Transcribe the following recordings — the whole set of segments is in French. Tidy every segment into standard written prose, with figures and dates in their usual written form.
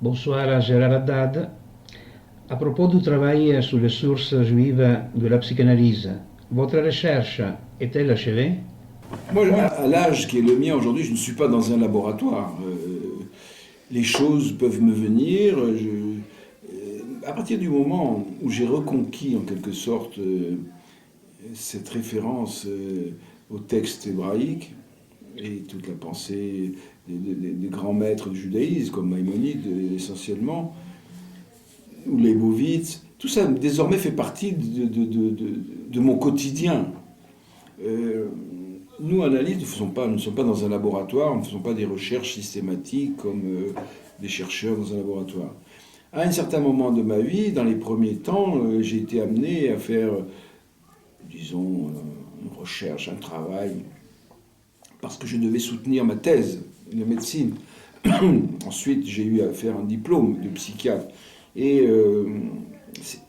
Bonsoir Gérard Haddad. À propos du travail sur les sources juives de la psychanalyse, votre recherche est-elle achevée? Moi, à l'âge qui est le mien aujourd'hui, je ne suis pas dans un laboratoire. Les choses peuvent me venir. À partir du moment où j'ai reconquis en quelque sorte cette référence au texte hébraïque et toute la pensée des grands maîtres du judaïsme, comme Maïmonide essentiellement, ou Leibovitz, tout ça désormais fait partie de mon quotidien. Nous, analystes, nous ne sommes pas dans un laboratoire, nous ne faisons pas des recherches systématiques comme des chercheurs dans un laboratoire. À un certain moment de ma vie, dans les premiers temps, j'ai été amené à faire, disons, une recherche, un travail, parce que je devais soutenir ma thèse de médecine. Ensuite, j'ai eu à faire un diplôme de psychiatre. Et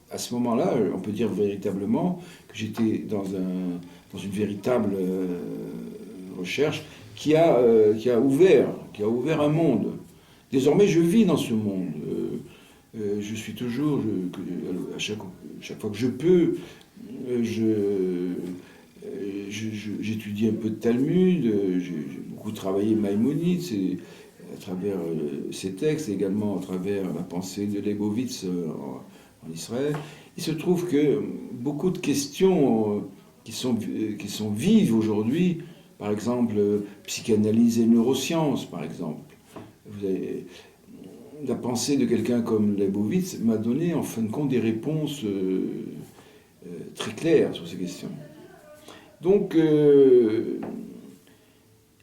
à ce moment-là, on peut dire véritablement que j'étais dans une véritable recherche qui a ouvert un monde. Désormais, je vis dans ce monde. Je suis toujours, à chaque fois que je peux, j'étudie un peu de Talmud, j'ai beaucoup travaillé Maïmonide, à travers ses textes, également à travers la pensée de Leibovitz en Israël. Il se trouve que beaucoup de questions qui sont vives aujourd'hui, par exemple, psychanalyse et neurosciences, par exemple. La pensée de quelqu'un comme Leibovitz m'a donné, en fin de compte, des réponses très claires sur ces questions. Donc,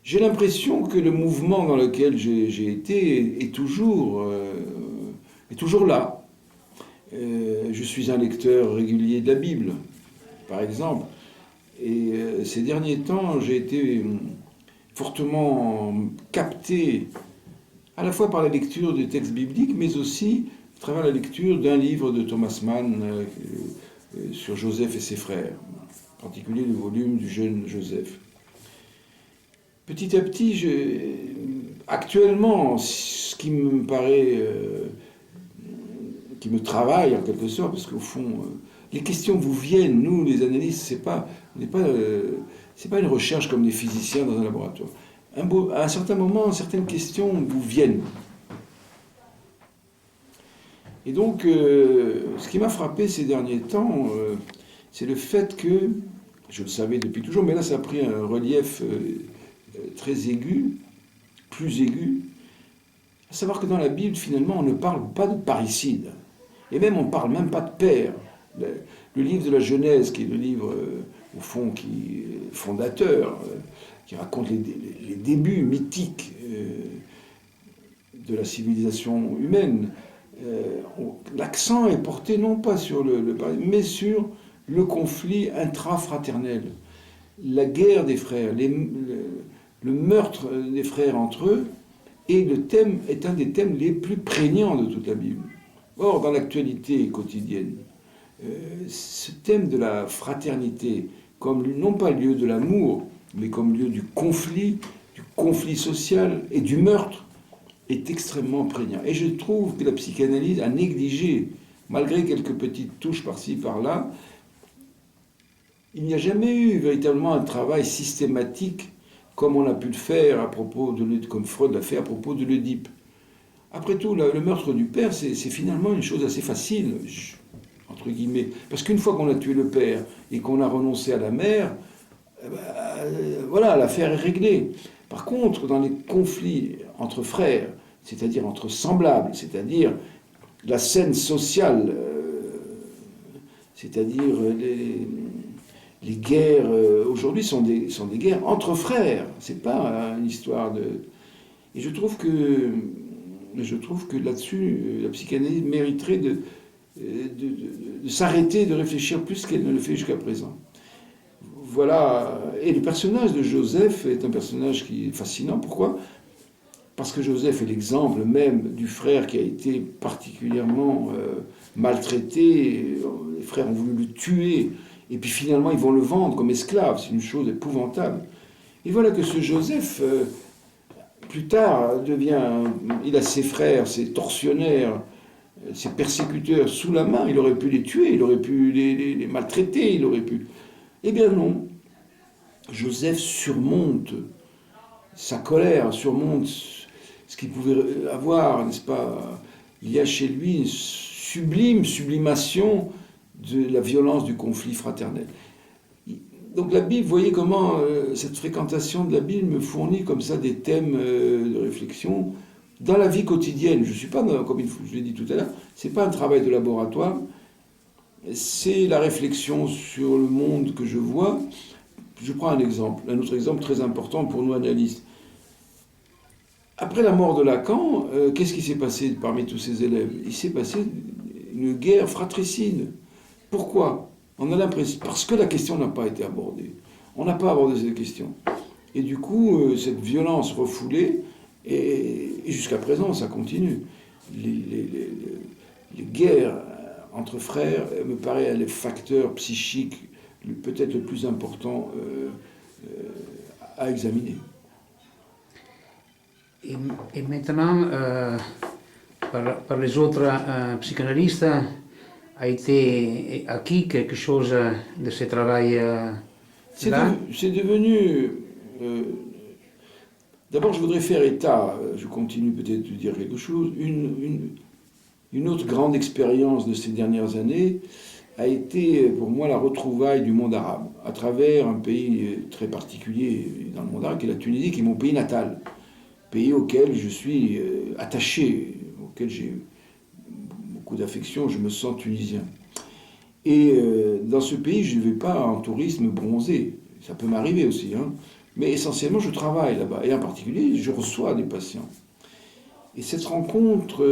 j'ai l'impression que le mouvement dans lequel j'ai été est toujours là. Je suis un lecteur régulier de la Bible, par exemple. Et ces derniers temps, j'ai été fortement capté à la fois par la lecture des textes bibliques, mais aussi à travers la lecture d'un livre de Thomas Mann sur Joseph et ses frères, en particulier le volume du jeune Joseph. Petit à petit, actuellement, ce qui me paraît, qui me travaille en quelque sorte, parce qu'au fond, les questions vous viennent, nous, les analystes, c'est pas une recherche comme des physiciens dans un laboratoire. À un certain moment, certaines questions vous viennent. Et donc, ce qui m'a frappé ces derniers temps, c'est le fait que, je le savais depuis toujours, mais là ça a pris un relief très aigu, plus aigu, à savoir que dans la Bible, finalement, on ne parle pas de parricide. Et même, on ne parle même pas de père. Le livre de la Genèse, qui est le livre, au fond, qui est fondateur, qui raconte les débuts mythiques de la civilisation humaine, l'accent est porté non pas sur mais sur le conflit intrafraternel, la guerre des frères, le meurtre des frères entre eux, et le thème est un des thèmes les plus prégnants de toute la Bible. Or, dans l'actualité quotidienne, ce thème de la fraternité, comme non pas lieu de l'amour, mais comme lieu du conflit social et du meurtre, est extrêmement prégnant. Et je trouve que la psychanalyse a négligé, malgré quelques petites touches par-ci, par-là, il n'y a jamais eu véritablement un travail systématique comme on a pu le faire à propos comme Freud l'a fait à propos de l'Oedipe. Après tout, le meurtre du père, c'est finalement une chose assez facile, entre guillemets. Parce qu'une fois qu'on a tué le père et qu'on a renoncé à la mère, voilà, l'affaire est réglée. Par contre, dans les conflits entre frères, c'est-à-dire entre semblables, c'est-à-dire la scène sociale, c'est-à-dire les guerres aujourd'hui sont des guerres entre frères. C'est pas une histoire de. Et je trouve que là-dessus, la psychanalyse mériterait de s'arrêter, de réfléchir plus qu'elle ne le fait jusqu'à présent. Voilà. Et le personnage de Joseph est un personnage qui est fascinant. Pourquoi ? Parce que Joseph est l'exemple même du frère qui a été particulièrement maltraité. Les frères ont voulu le tuer. Et puis finalement, ils vont le vendre comme esclave. C'est une chose épouvantable. Et voilà que ce Joseph plus tard, il a ses frères, ses tortionnaires, ses persécuteurs sous la main. Il aurait pu les tuer, il aurait pu les maltraiter, il aurait pu... Eh bien non, Joseph surmonte sa colère, surmonte ce qu'il pouvait avoir, n'est-ce pas? Il y a chez lui une sublime sublimation de la violence du conflit fraternel. Donc la Bible, vous voyez comment cette fréquentation de la Bible me fournit comme ça des thèmes de réflexion dans la vie quotidienne. Je ne suis pas, comme je l'ai dit tout à l'heure, ce n'est pas un travail de laboratoire, c'est la réflexion sur le monde que je vois. Je prends un exemple, un autre exemple très important pour nous analystes. Après la mort de Lacan, qu'est-ce qui s'est passé parmi tous ces élèves? Il s'est passé une guerre fratricide. Pourquoi? On a l'impression, parce que la question n'a pas été abordée. On n'a pas abordé cette question. Et du coup, cette violence refoulée, et jusqu'à présent, ça continue. Les guerres entre frères me paraît le facteur psychique peut-être le plus important à examiner. Et maintenant, par les autres psychanalystes, a été acquis quelque chose de ce travail-là? C'est devenu... D'abord, je voudrais faire état, je continue peut-être de dire quelque chose, une autre grande expérience de ces dernières années a été pour moi la retrouvaille du monde arabe, à travers un pays très particulier dans le monde arabe, qui est la Tunisie, qui est mon pays natal, pays auquel je suis attaché, auquel j'ai beaucoup d'affection, je me sens tunisien. Et dans ce pays, je ne vais pas en tourisme bronzé, ça peut m'arriver aussi, hein, mais essentiellement je travaille là-bas, et en particulier je reçois des patients. Et cette rencontre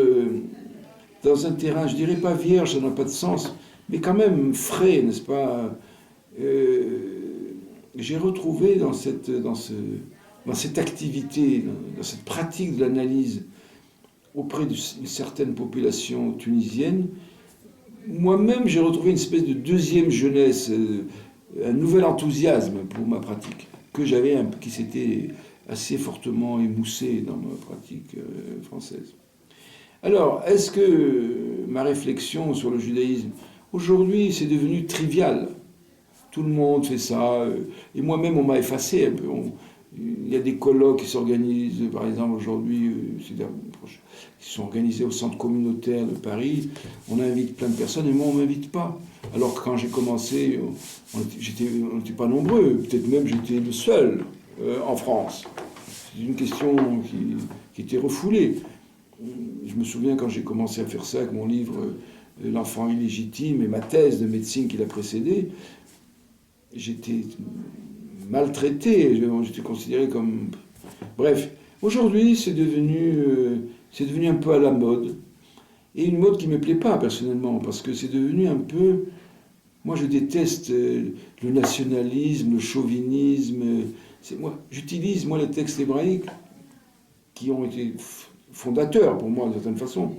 dans un terrain, je ne dirais pas vierge, ça n'a pas de sens, mais quand même frais, n'est-ce pas? J'ai retrouvé dans cette activité, dans cette pratique de l'analyse auprès d'une certaine population tunisienne, moi-même j'ai retrouvé une espèce de deuxième jeunesse, un nouvel enthousiasme pour ma pratique, qui s'était assez fortement émoussé dans ma pratique française. Alors, est-ce que ma réflexion sur le judaïsme, aujourd'hui, c'est devenu trivial? Tout le monde fait ça, et moi-même, on m'a effacé un peu. Il y a des colloques qui s'organisent, par exemple, aujourd'hui, qui sont organisés au centre communautaire de Paris. On invite plein de personnes, et moi, on ne m'invite pas. Alors que quand j'ai commencé, on n'était pas nombreux, peut-être même j'étais le seul en France. C'est une question qui était refoulée. Je me souviens quand j'ai commencé à faire ça avec mon livre L'enfant illégitime et ma thèse de médecine qui l'a précédé, j'étais maltraité, j'étais considéré comme... Bref, aujourd'hui c'est devenu un peu à la mode, et une mode qui ne me plaît pas personnellement, parce que c'est devenu un peu... Moi je déteste le nationalisme, le chauvinisme, j'utilise les textes hébraïques qui ont été fondateurs pour moi, d'une certaine façon.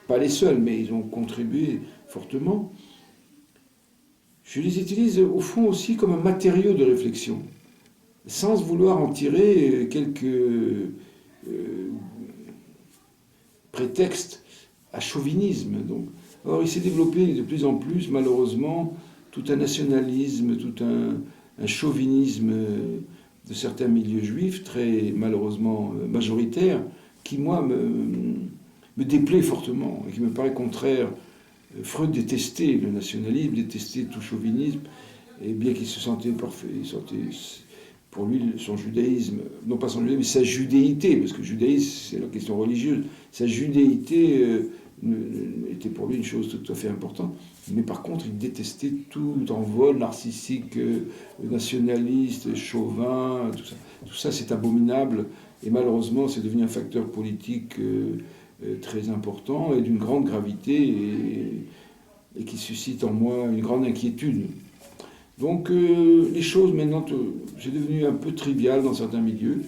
Pas les seuls, mais ils ont contribué fortement. Je les utilise au fond aussi comme un matériau de réflexion, sans vouloir en tirer quelques prétextes à chauvinisme. Donc. Or, il s'est développé de plus en plus, malheureusement, tout un nationalisme, tout un chauvinisme de certains milieux juifs, très malheureusement majoritaires, qui, moi, me déplaît fortement et qui me paraît contraire. Freud détestait le nationalisme, détestait tout chauvinisme, et bien qu'il se sentait parfait, pour lui son judaïsme, non pas son judaïsme, mais sa judéité, parce que le judaïsme c'est la question religieuse, sa judéité était pour lui une chose tout à fait importante, mais par contre il détestait tout envol narcissique, nationaliste, chauvin, tout ça. Tout ça c'est abominable, et malheureusement c'est devenu un facteur politique très important et d'une grande gravité et qui suscite en moi une grande inquiétude. Donc les choses maintenant, c'est devenu un peu trivial dans certains milieux,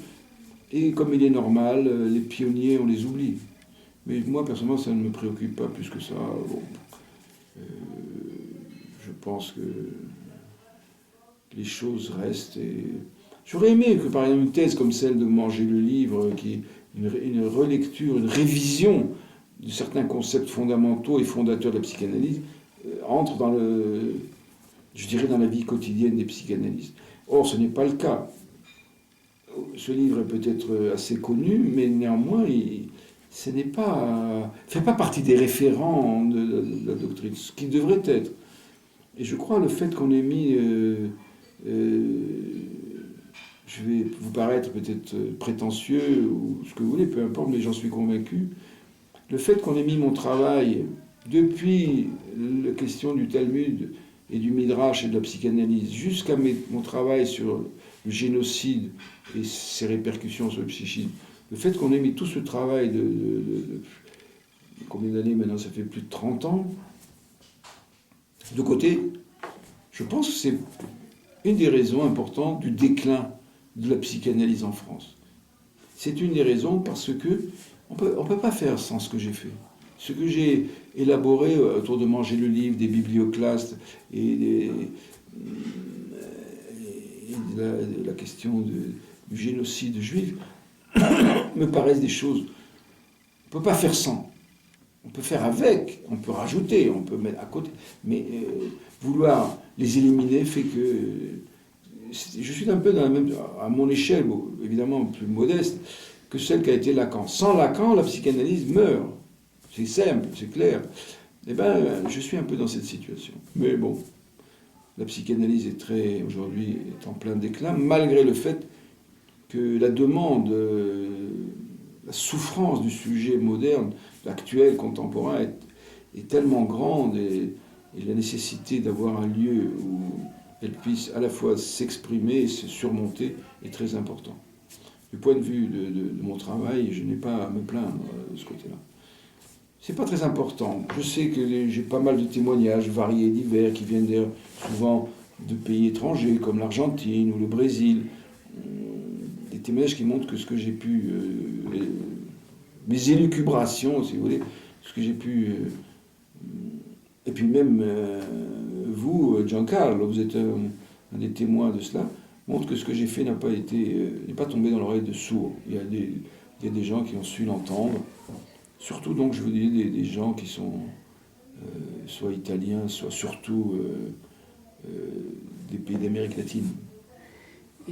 et comme il est normal, les pionniers on les oublie. Mais moi personnellement ça ne me préoccupe pas plus que ça. Bon, je pense que les choses restent, et J'aurais aimé que, par exemple, une thèse comme celle de Manger le livre, qui est une relecture, une révision de certains concepts fondamentaux et fondateurs de la psychanalyse, entre dans je dirais, dans la vie quotidienne des psychanalystes. Or, ce n'est pas le cas. Ce livre est peut-être assez connu, mais néanmoins, ce n'est pas, fait pas partie des référents de la doctrine, ce qui devrait être. Et je crois le fait qu'on ait mis, je vais vous paraître peut-être prétentieux ou ce que vous voulez, peu importe, mais j'en suis convaincu, le fait qu'on ait mis mon travail depuis la question du Talmud et du Midrash et de la psychanalyse jusqu'à mon travail sur le génocide et ses répercussions sur le psychisme, le fait qu'on ait mis tout ce travail de combien d'années maintenant, ça fait plus de 30 ans, de côté, je pense que c'est une des raisons importantes du déclin de la psychanalyse en France. C'est une des raisons parce que on peut pas faire sans ce que j'ai fait. Ce que j'ai élaboré autour de Manger le livre, des biblioclastes et de la question du génocide juif, me paraissent des choses. On ne peut pas faire sans. On peut faire avec, on peut rajouter, on peut mettre à côté. Mais vouloir les éliminer fait que... Je suis un peu dans la même, à mon échelle, évidemment plus modeste, que celle qu'a été Lacan. Sans Lacan, la psychanalyse meurt. C'est simple, c'est clair. Eh bien, je suis un peu dans cette situation. Mais bon, la psychanalyse est aujourd'hui est en plein déclin, malgré le fait que la demande, la souffrance du sujet moderne, actuel, contemporain, est tellement grande et la nécessité d'avoir un lieu où elle puisse à la fois s'exprimer et se surmonter est très important. Du point de vue de mon travail, je n'ai pas à me plaindre de ce côté-là. C'est pas très important. Je sais que j'ai pas mal de témoignages variés, divers, qui viennent d'ailleurs souvent de pays étrangers, comme l'Argentine ou le Brésil. Des témoignages qui montrent que ce que j'ai pu... mes élucubrations, si vous voulez, ce que j'ai pu... et puis même vous, Giancarlo, vous êtes un des témoins de cela, montre que ce que j'ai fait n'est pas tombé dans l'oreille de sourds. Il y a des gens qui ont su l'entendre. Surtout, donc, je vous dis, des gens qui sont soit italiens, soit surtout des pays d'Amérique latine.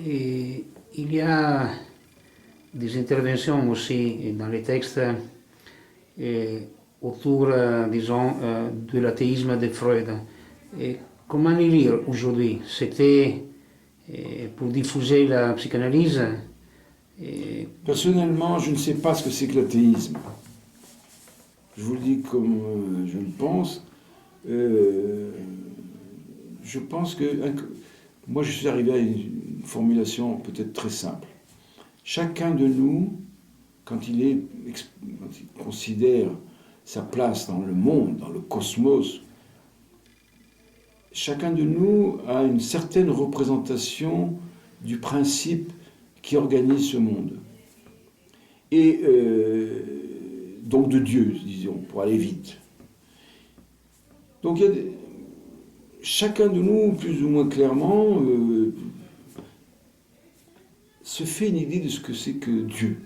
Et il y a des interventions aussi dans les textes autour, disons, de l'athéisme de Freud. Et comment les lire aujourd'hui? C'était pour diffuser la psychanalyse? Personnellement, je ne sais pas ce que c'est que l'athéisme. Je vous le dis comme je le pense. Je pense que... moi, je suis arrivé à une formulation peut-être très simple. Chacun de nous, quand il considère sa place dans le monde, dans le cosmos, chacun de nous a une certaine représentation du principe qui organise ce monde. Et donc de Dieu, disons, pour aller vite. Donc chacun de nous, plus ou moins clairement, se fait une idée de ce que c'est que Dieu.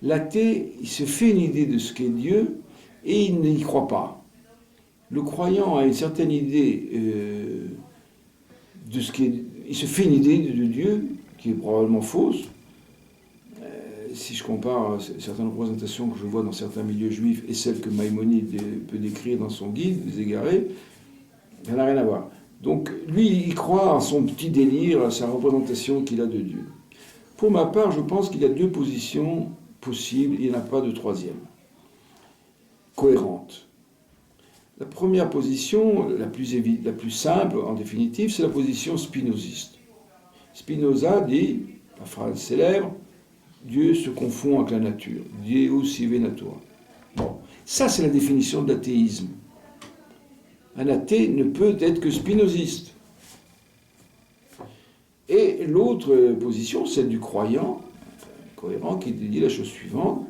L'athée, il se fait une idée de ce qu'est Dieu et il n'y croit pas. Le croyant a une certaine idée de ce qu'est... Il se fait une idée de Dieu qui est probablement fausse. Si je compare certaines représentations que je vois dans certains milieux juifs et celles que Maïmonide peut décrire dans son guide, Les Égarés, ça n'a rien à voir. Donc lui, il croit à son petit délire, à sa représentation qu'il a de Dieu. Pour ma part, je pense qu'il y a deux positions possibles, il n'y en a pas de troisième, cohérente. La première position, la plus simple en définitive, c'est la position spinoziste. Spinoza dit, la phrase célèbre, Dieu se confond avec la nature. Deus sive natura. Bon, ça c'est la définition de l'athéisme. Un athée ne peut être que spinoziste. Et l'autre position, celle du croyant, cohérent, qui dit la chose suivante.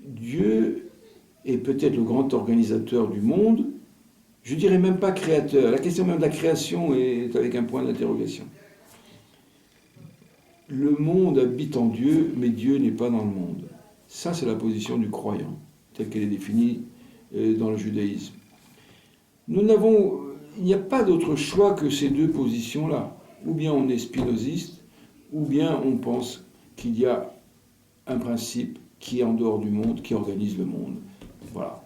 Dieu est peut-être le grand organisateur du monde, je dirais même pas créateur. La question même de la création est avec un point d'interrogation. le monde habite en Dieu, mais Dieu n'est pas dans le monde. Ça, c'est la position du croyant, telle qu'elle est définie dans le judaïsme. Il n'y a pas d'autre choix que ces deux positions-là. Ou bien on est spinoziste, ou bien on pense qu'il y a un principe qui est en dehors du monde, qui organise le monde. Voilà.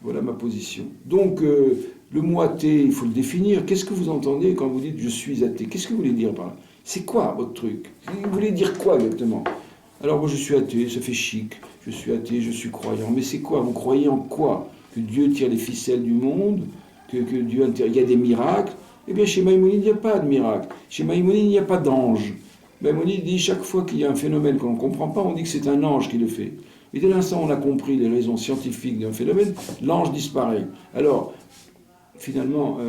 Voilà ma position. Donc, le mot athée, il faut le définir. Qu'est-ce que vous entendez quand vous dites « je suis athée » ? Qu'est-ce que vous voulez dire par là ? C'est quoi votre truc ? Vous voulez dire quoi exactement ? Alors moi je suis athée, ça fait chic. Je suis athée, je suis croyant. Mais c'est quoi ? Vous croyez en quoi ? Que Dieu tire les ficelles du monde ? Que Dieu il y a des miracles ? Eh bien chez Maïmonide, il n'y a pas de miracle. Chez Maïmonide, il n'y a pas d'ange. Maïmonide dit chaque fois qu'il y a un phénomène qu'on ne comprend pas, on dit que c'est un ange qui le fait. Et dès l'instant où on a compris les raisons scientifiques d'un phénomène, l'ange disparaît. Alors, finalement,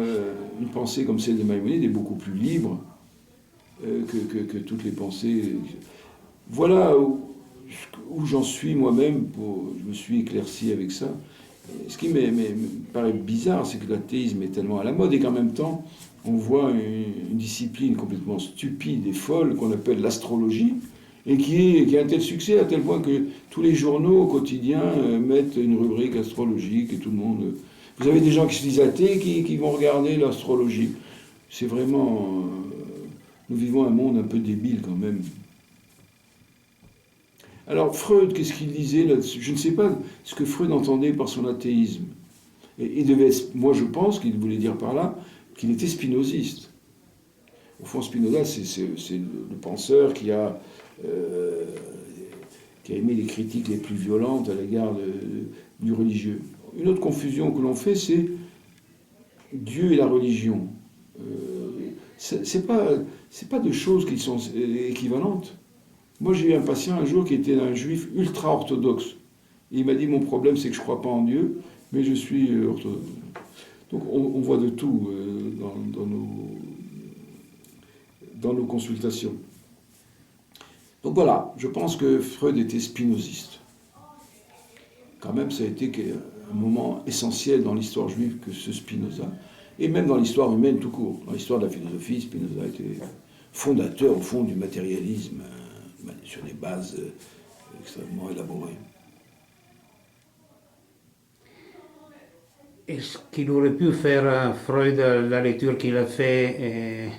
une pensée comme celle de Maïmonide est beaucoup plus libre que toutes les pensées. Voilà où j'en suis moi-même. Je me suis éclairci avec ça. Ce qui me paraît bizarre, c'est que l'athéisme est tellement à la mode et qu'en même temps, on voit une discipline complètement stupide et folle qu'on appelle l'astrologie et qui a un tel succès à tel point que tous les journaux quotidiens mettent une rubrique astrologique et tout le monde... Vous avez des gens qui se disent athées qui vont regarder l'astrologie. C'est vraiment... nous vivons un monde un peu débile quand même. Alors Freud, qu'est-ce qu'il disait là-dessus ? Je ne sais pas ce que Freud entendait par son athéisme. Et moi je pense qu'il voulait dire par là qu'il était spinoziste. Au fond, Spinoza, c'est le penseur qui a émis les critiques les plus violentes à l'égard du religieux. Une autre confusion que l'on fait, c'est Dieu et la religion. C'est pas deux choses qui sont équivalentes. Moi, j'ai eu un patient un jour qui était un juif ultra-orthodoxe. Et il m'a dit, mon problème, c'est que je ne crois pas en Dieu, mais je suis orthodoxe. Donc, on voit de tout dans nos consultations. Donc voilà, je pense que Freud était spinoziste. Quand même, ça a été un moment essentiel dans l'histoire juive que ce Spinoza, et même dans l'histoire humaine tout court. Dans l'histoire de la philosophie, Spinoza était fondateur, au fond, du matérialisme, sur des bases extrêmement élaborées. Est-ce qu'il aurait pu faire, Freud, la lecture qu'il a fait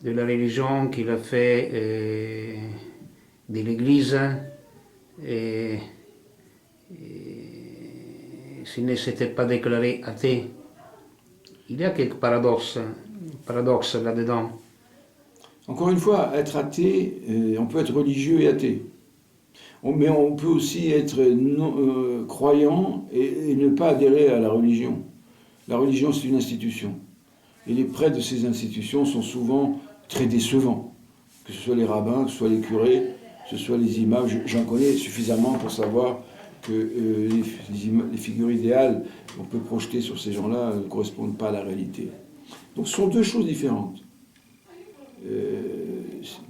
de la religion, qu'il a fait de l'Église, s'il ne s'était pas déclaré athée? Il y a quelques paradoxes là-dedans. Encore une fois, être athée, on peut être religieux et athée. Mais on peut aussi être croyant et ne pas adhérer à la religion. La religion, c'est une institution. Et les prêtres de ces institutions sont souvent très décevants. Que ce soit les rabbins, que ce soit les curés, que ce soit les imams. J'en connais suffisamment pour savoir que les figures idéales qu'on peut projeter sur ces gens-là ne correspondent pas à la réalité. Donc ce sont deux choses différentes.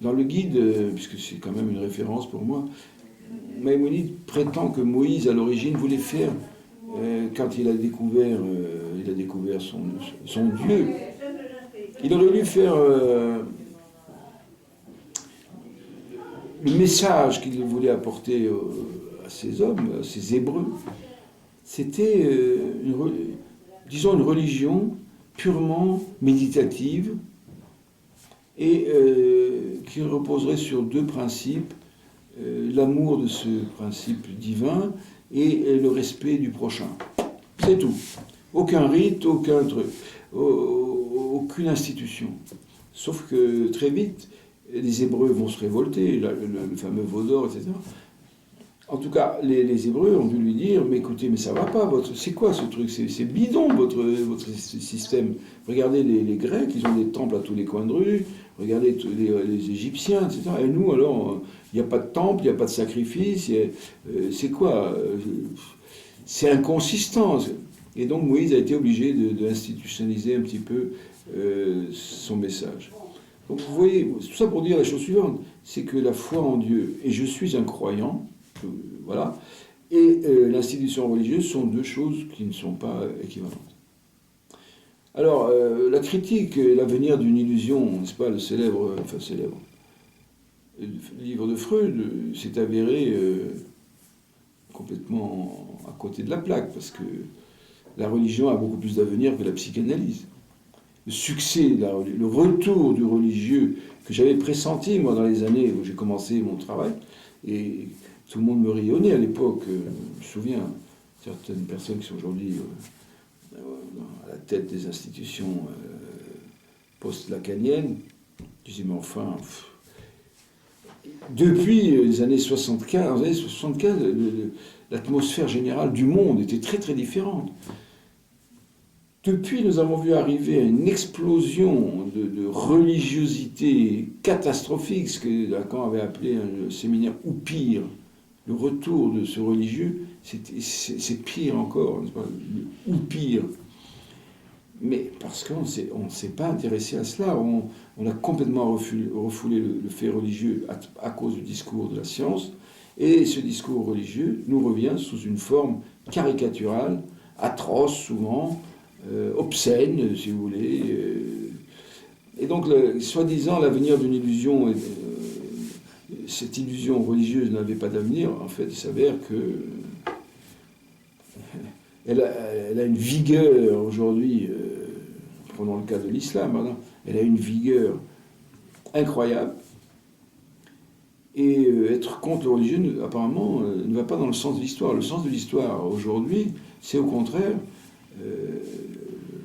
Dans le guide, puisque c'est quand même une référence pour moi, Maïmonide prétend que Moïse, à l'origine, voulait faire, quand il a découvert son Dieu, il aurait voulu faire le message qu'il voulait apporter à ces hommes, à ces Hébreux. C'était, une religion purement méditative et qui reposerait sur deux principes. L'amour de ce principe divin et le respect du prochain. C'est tout. Aucun rite, aucun truc, aucune institution. Sauf que très vite, les Hébreux vont se révolter, le fameux veau d'or, etc. En tout cas, les Hébreux ont dû lui dire, mais écoutez, mais ça va pas, c'est quoi ce truc, c'est bidon votre système. Regardez les Grecs, ils ont des temples à tous les coins de rue, regardez les Égyptiens, etc. Et nous, alors, il n'y a pas de temple, il n'y a pas de sacrifice, c'est quoi? C'est inconsistant. Et donc Moïse a été obligé d'institutionnaliser un petit peu son message. Donc vous voyez, tout ça pour dire la chose suivante, c'est que la foi en Dieu, et je suis un croyant, voilà, et l'institution religieuse sont deux choses qui ne sont pas équivalentes. Alors, la critique et l'avenir d'une illusion, n'est-ce pas, le célèbre, livre de Freud s'est avéré complètement à côté de la plaque, parce que la religion a beaucoup plus d'avenir que la psychanalyse. Le succès, le retour du religieux que j'avais pressenti, moi, dans les années où j'ai commencé mon travail, et tout le monde me rayonnait à l'époque. Je me souviens, certaines personnes qui sont aujourd'hui à la tête des institutions post-lacaniennes disaient, mais enfin, depuis les années 75, l'atmosphère générale du monde était très très différente. Depuis, nous avons vu arriver à une explosion de religiosité catastrophique, ce que Lacan avait appelé le séminaire ou pire. Le retour de ce religieux, c'est pire encore, n'est-ce pas, ou pire. Mais parce qu'on ne s'est pas intéressé à cela, on a complètement refoulé le fait religieux à cause du discours de la science, et ce discours religieux nous revient sous une forme caricaturale, atroce souvent, obscène, si vous voulez. Et donc, soi-disant, l'avenir d'une illusion, cette illusion religieuse n'avait pas d'avenir. En fait, il s'avère que elle a une vigueur aujourd'hui, prenons le cas de l'islam, hein, elle a une vigueur incroyable. Et être contre le religieux, apparemment, ne va pas dans le sens de l'histoire. Le sens de l'histoire, aujourd'hui, c'est au contraire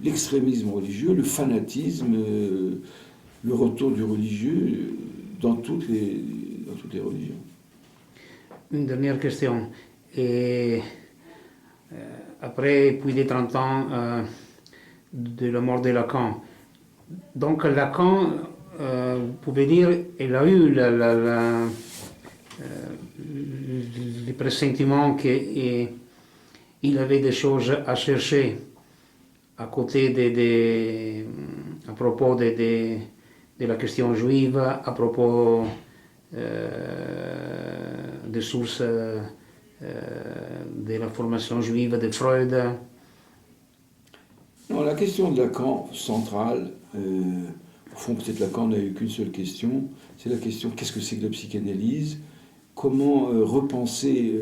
l'extrémisme religieux, le fanatisme, le retour du religieux dans toutes les religions. Une dernière question. Et, après plus de 30 ans de la mort de Lacan, donc Lacan, vous pouvez dire, il a eu le pressentiment qu'il avait des choses à chercher à côté à propos de la question juive, à propos des sources de la formation juive de Freud. Non, la question de Lacan, centrale, au fond peut-être Lacan n'a eu qu'une seule question, c'est la question qu'est-ce que c'est que la psychanalyse, comment repenser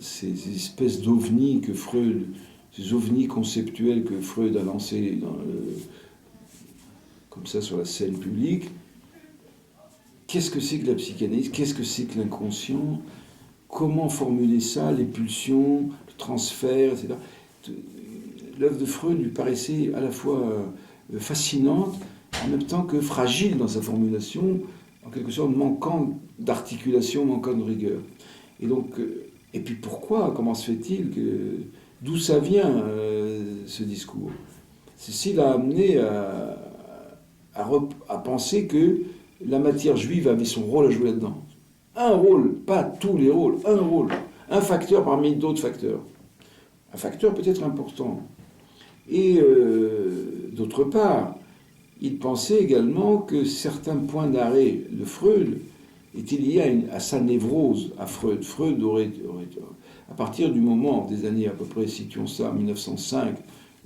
ces espèces d'ovnis que Freud, ces ovnis conceptuels que Freud a lancés comme ça sur la scène publique. Qu'est-ce que c'est que la psychanalyse? Qu'est-ce que c'est que l'inconscient? Comment formuler ça, les pulsions, le transfert, etc. L'œuvre de Freud lui paraissait à la fois fascinante, en même temps que fragile dans sa formulation, en quelque sorte manquant d'articulation, manquant de rigueur. Et donc, et puis pourquoi, comment se fait-il que... D'où ça vient, ce discours? Ceci l'a amené à penser que la matière juive avait son rôle à jouer là-dedans. Un rôle, pas tous les rôles, un rôle. Un facteur parmi d'autres facteurs. Un facteur peut-être important. Et d'autre part, il pensait également que certains points d'arrêt de Freud étaient liés à sa névrose, à Freud. Freud aurait à partir du moment des années à peu près, situons ça, 1905,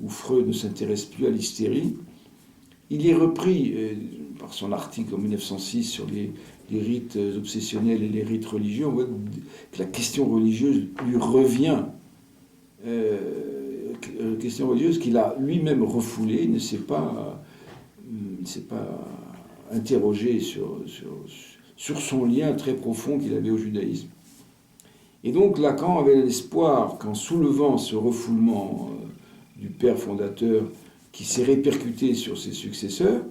où Freud ne s'intéresse plus à l'hystérie, il est repris par son article en 1906 sur les rites obsessionnels et les rites religieux. On voit que la question religieuse lui revient, question religieuse qu'il a lui-même refoulée, ne s'est pas interrogé sur son lien très profond qu'il avait au judaïsme. Et donc Lacan avait l'espoir qu'en soulevant ce refoulement du père fondateur qui s'est répercuté sur ses successeurs,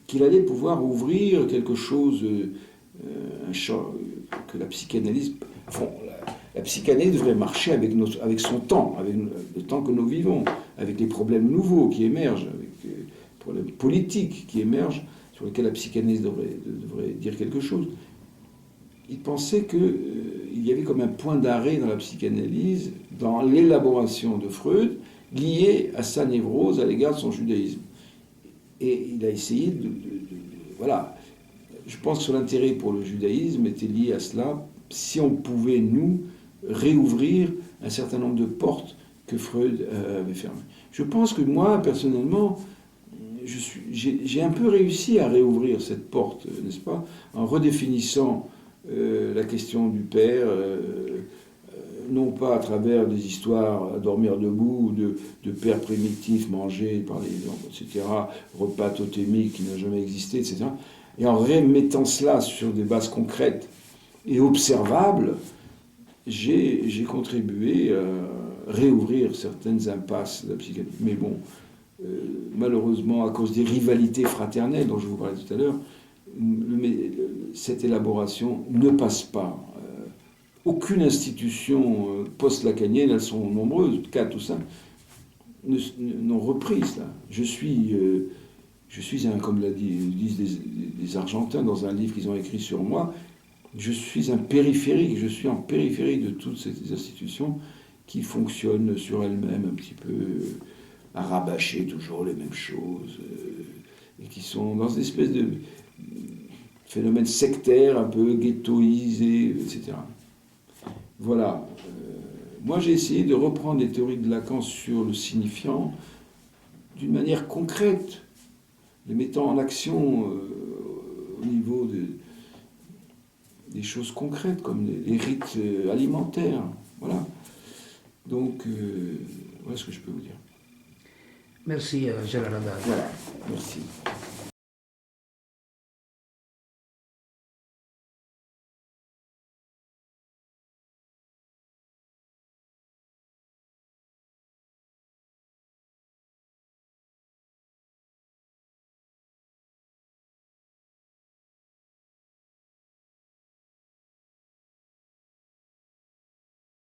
qu'il allait pouvoir ouvrir quelque chose, un champ que la psychanalyse... La psychanalyse devrait marcher avec son temps, avec le temps que nous vivons, avec les problèmes nouveaux qui émergent, avec les problèmes politiques qui émergent, sur lesquels la psychanalyse devrait dire quelque chose. Il pensait qu'il y avait comme un point d'arrêt dans la psychanalyse, dans l'élaboration de Freud, lié à sa névrose à l'égard de son judaïsme. Et il a essayé voilà. Je pense que son intérêt pour le judaïsme était lié à cela, si on pouvait, nous, réouvrir un certain nombre de portes que Freud avait fermées. Je pense que moi, personnellement, j'ai un peu réussi à réouvrir cette porte, n'est-ce pas, en redéfinissant la question du père, non pas à travers des histoires à dormir debout, de pères primitifs mangés par les gens, etc., repas totémiques qui n'ont jamais existé, etc., et en remettant cela sur des bases concrètes et observables, j'ai contribué à réouvrir certaines impasses de la psychanalyse. Mais bon, malheureusement, à cause des rivalités fraternelles dont je vous parlais tout à l'heure, cette élaboration ne passe pas. Aucune institution post-lacanienne, elles sont nombreuses, 4 ou 5, n'ont repris cela. Je suis comme disent les Argentins dans un livre qu'ils ont écrit sur moi, je suis un périphérique, je suis en périphérie de toutes ces institutions qui fonctionnent sur elles-mêmes un petit peu, à rabâcher toujours les mêmes choses, et qui sont dans une espèce de phénomène sectaire, un peu ghettoisé, etc. Voilà. Moi, j'ai essayé de reprendre les théories de Lacan sur le signifiant d'une manière concrète, les mettant en action au niveau des choses concrètes, comme les rites alimentaires. Voilà. Donc, voilà ce que je peux vous dire. Merci, Gérard Haddad. Voilà, merci.